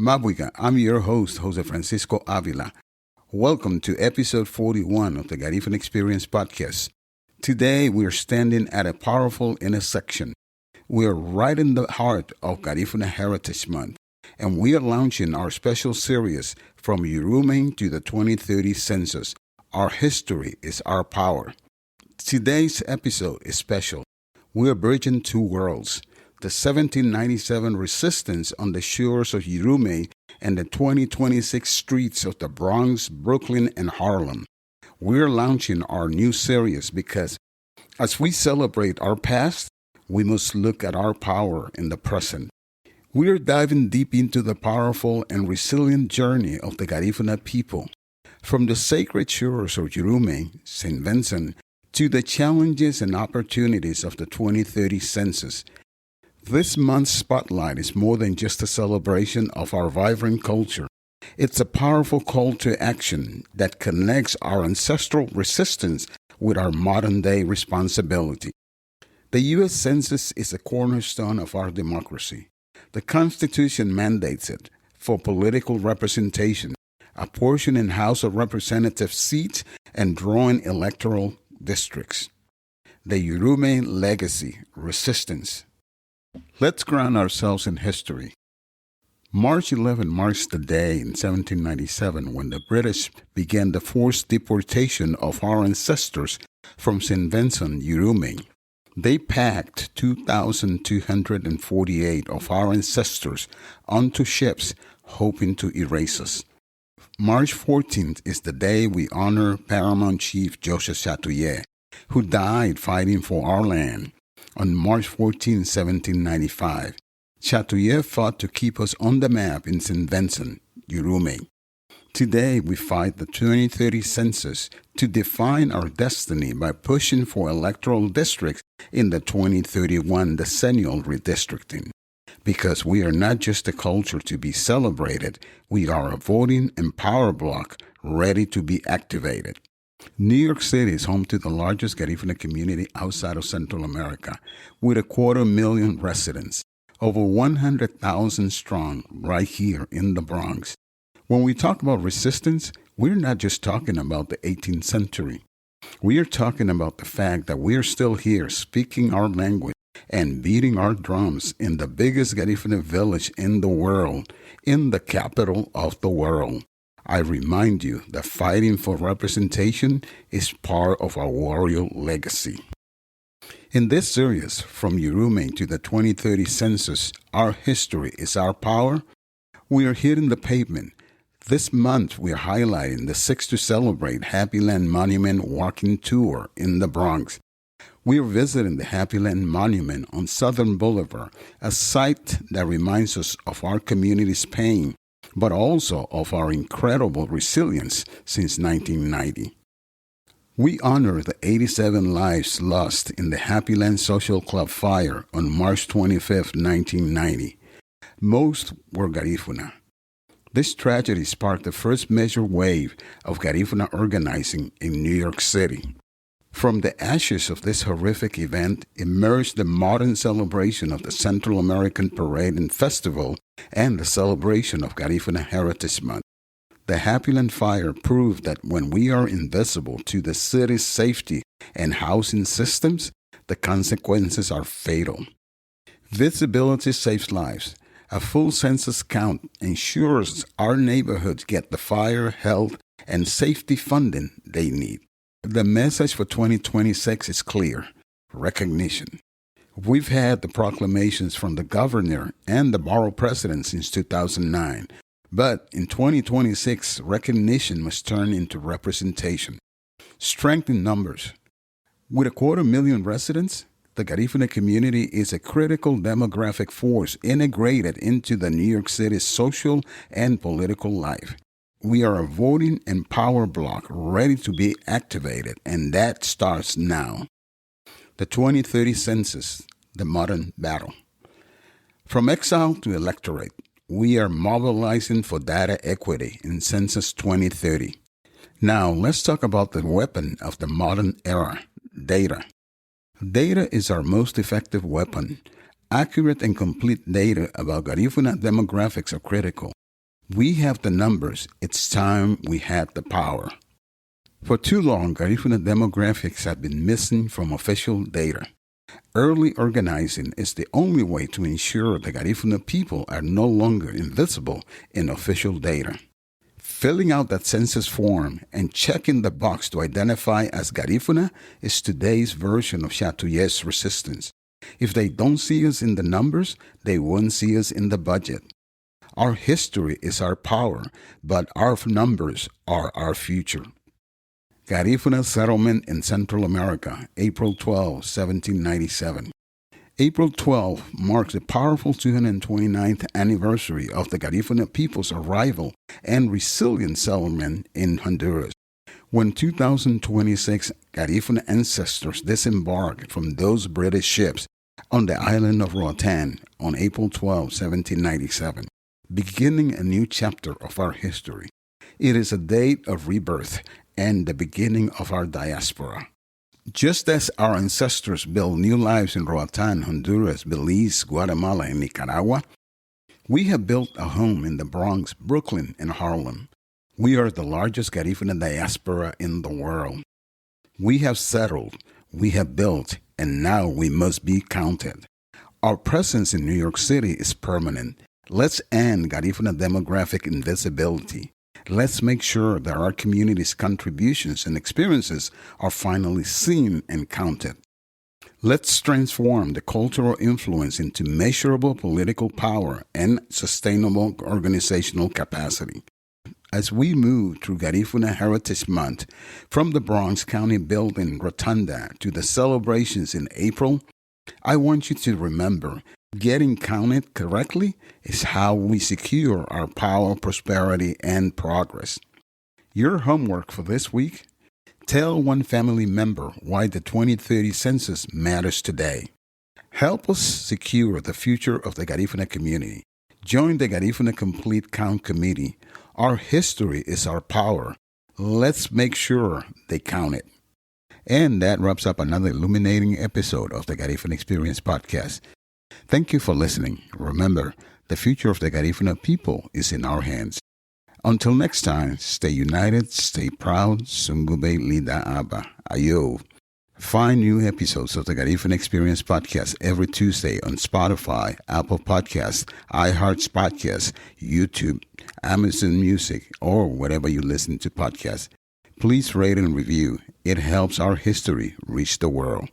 Mabuiga, I'm your host, José Francisco Ávila. Welcome to episode 41 of the Garifuna Experience podcast. Today, we're standing at a powerful intersection. We're right in the heart of Garifuna Heritage Month, and we are launching our special series from Yurumein to the 2030 Census. Our history is our power. Today's episode is special. We are bridging two worlds. The 1797 resistance on the shores of Yurumein and the 2026 streets of the Bronx, Brooklyn, and Harlem. We're launching our new series because as we celebrate our past, we must look at our power in the present. We're diving deep into the powerful and resilient journey of the Garifuna people. From the sacred shores of Yurumein, St. Vincent, to the challenges and opportunities of the 2030 census. This month's spotlight is more than just a celebration of our vibrant culture. It's a powerful call to action that connects our ancestral resistance with our modern-day responsibility. The U.S. Census is a cornerstone of our democracy. The Constitution mandates it for political representation, apportioning House of Representatives seats, and drawing electoral districts. The Yurumein legacy, resistance. Let's ground ourselves in history. March 11 marks the day in 1797 when the British began the forced deportation of our ancestors from St. Vincent, Yurumein. They packed 2,248 of our ancestors onto ships, hoping to erase us. March 14th is the day we honor Paramount Chief Joseph Chatoyer, who died fighting for our land. On March 14, 1795, Chatoyer fought to keep us on the map in St. Vincent, Yurumein. Today, we fight the 2030 census to define our destiny by pushing for electoral districts in the 2031 decennial redistricting. Because we are not just a culture to be celebrated, we are a voting and power block ready to be activated. New York City is home to the largest Garifuna community outside of Central America, with 250,000 residents, over 100,000 strong right here in the Bronx. When we talk about resistance, we're not just talking about the 18th century. We are talking about the fact that we are still here speaking our language and beating our drums in the biggest Garifuna village in the world, in the capital of the world. I remind you that fighting for representation is part of our warrior legacy. In this series, From Yurumein to the 2030 Census, Our History is Our Power, we are hitting the pavement. This month, we are highlighting the Six to Celebrate Happy Land Monument Walking Tour in the Bronx. We are visiting the Happy Land Monument on Southern Boulevard, a site that reminds us of our community's pain, but also of our incredible resilience since 1990. We honor the 87 lives lost in the Happy Land Social Club fire on March 25, 1990. Most were Garifuna. This tragedy sparked the first major wave of Garifuna organizing in New York City. From the ashes of this horrific event emerged the modern celebration of the Central American Parade and Festival and the celebration of Garifuna Heritage Month. The Happy Land fire proved that when we are invisible to the city's safety and housing systems, the consequences are fatal. Visibility saves lives. A full census count ensures our neighborhoods get the fire, health, and safety funding they need. The message for 2026 is clear: recognition. We've had the proclamations from the governor and the borough president since 2009, but in 2026, recognition must turn into representation. Strength in numbers. With 250,000 residents, the Garifuna community is a critical demographic force integrated into the New York City social and political life. We are a voting and power block ready to be activated, and that starts now. The 2030 Census, the modern battle. From exile to electorate, we are mobilizing for data equity in Census 2030. Now, let's talk about the weapon of the modern era, data. Data is our most effective weapon. Accurate and complete data about Garifuna demographics are critical. We have the numbers. It's time we had the power. For too long, Garifuna demographics have been missing from official data. Early organizing is the only way to ensure the Garifuna people are no longer invisible in official data. Filling out that census form and checking the box to identify as Garifuna is today's version of Chatoyer's resistance. If they don't see us in the numbers, they won't see us in the budget. Our history is our power, but our numbers are our future. Garifuna settlement in Central America, April 12, 1797. April 12 marks the powerful 229th anniversary of the Garifuna people's arrival and resilient settlement in Honduras. When 2,026 Garifuna ancestors disembarked from those British ships on the island of Roatan on April 12, 1797, beginning a new chapter of our history. It is a date of rebirth and the beginning of our diaspora. Just as our ancestors built new lives in Roatan, Honduras, Belize, Guatemala, and Nicaragua, we have built a home in the Bronx, Brooklyn, and Harlem. We are the largest Garifuna diaspora in the world. We have settled, we have built, and now we must be counted. Our presence in New York City is permanent. Let's end Garifuna demographic invisibility. Let's make sure that our community's contributions and experiences are finally seen and counted. Let's transform the cultural influence into measurable political power and sustainable organizational capacity. As we move through Garifuna Heritage Month, from the Bronx County Building Rotunda to the celebrations in April, I want you to remember getting counted correctly is how we secure our power, prosperity, and progress. Your homework for this week: tell one family member why the 2030 census matters today. Help us secure the future of the Garifuna community. Join the Garifuna Complete Count Committee. Our history is our power. Let's make sure they count it. And that wraps up another illuminating episode of the Garifuna Experience podcast. Thank you for listening. Remember, the future of the Garifuna people is in our hands. Until next time, stay united, stay proud. Sungube Lida Aba. Ayo. Find new episodes of the Garifuna Experience podcast every Tuesday on Spotify, Apple Podcasts, iHeart Podcasts, YouTube, Amazon Music, or wherever you listen to podcasts. Please rate and review. It helps our history reach the world.